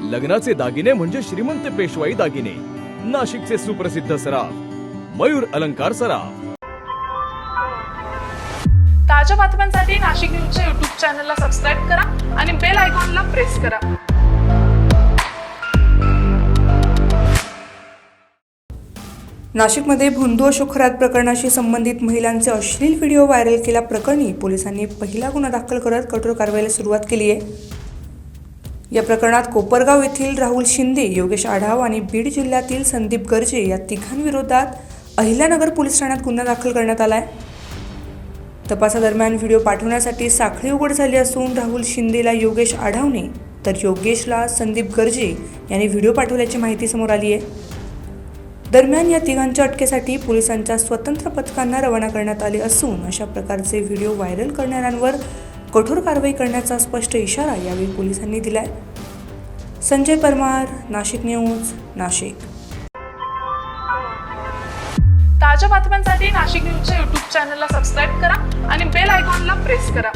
लग्नाचे दागिने म्हणजे श्रीमंत पेशवाई दागिने, नाशिकचे सुप्रसिद्ध सराफ मयूर अलंकार सराफ। ताज्या बातम्यांसाठी नाशिक न्यूजच्या YouTube चॅनलला सबस्क्राईब करा आणि बेल आयकॉनला प्रेस करा। नाशिकमध्ये भोंदू अशोक खरात प्रकरणाशी संबंधित महिलांचे अश्लील व्हिडिओ व्हायरल केल्याप्रकरणी पोलिसांनी पहिला गुन्हा दाखल करत कठोर कारवाईला सुरुवात केली आहे। या प्रकरणात कोपरगाव येथील राहुल शिंदे, योगेश आढाव आणि बीड जिल्ह्यातील संदीप गर्जे या तिघांविरोधात अहिल्यानगर पोलीस ठाण्यात गुन्हा दाखल करण्यात आला आहे। तपासादरम्यान व्हिडिओ पाठवण्यासाठी साखळी उघड झाली असून राहुल शिंदेला योगेश आढावने तर योगेशला संदीप गर्जे यांनी व्हिडिओ पाठवल्याची माहिती समोर आली आहे। दरम्यान या तिघांच्या अटकेसाठी पोलिसांच्या स्वतंत्र पथकांना रवाना करण्यात आले असून अशा प्रकारचे व्हिडिओ व्हायरल करणाऱ्यांवर कठोर कारवाई करण्याचा स्पष्ट इशारा यावेळी पोलिसांनी दिलाय। संजय परमार, नाशिक न्यूज, नाशिक। ताज्या बातम्यांसाठी नाशिक न्यूजच्या YouTube चॅनलला सबस्क्राईब करा आणि बेल आयकॉनला प्रेस करा।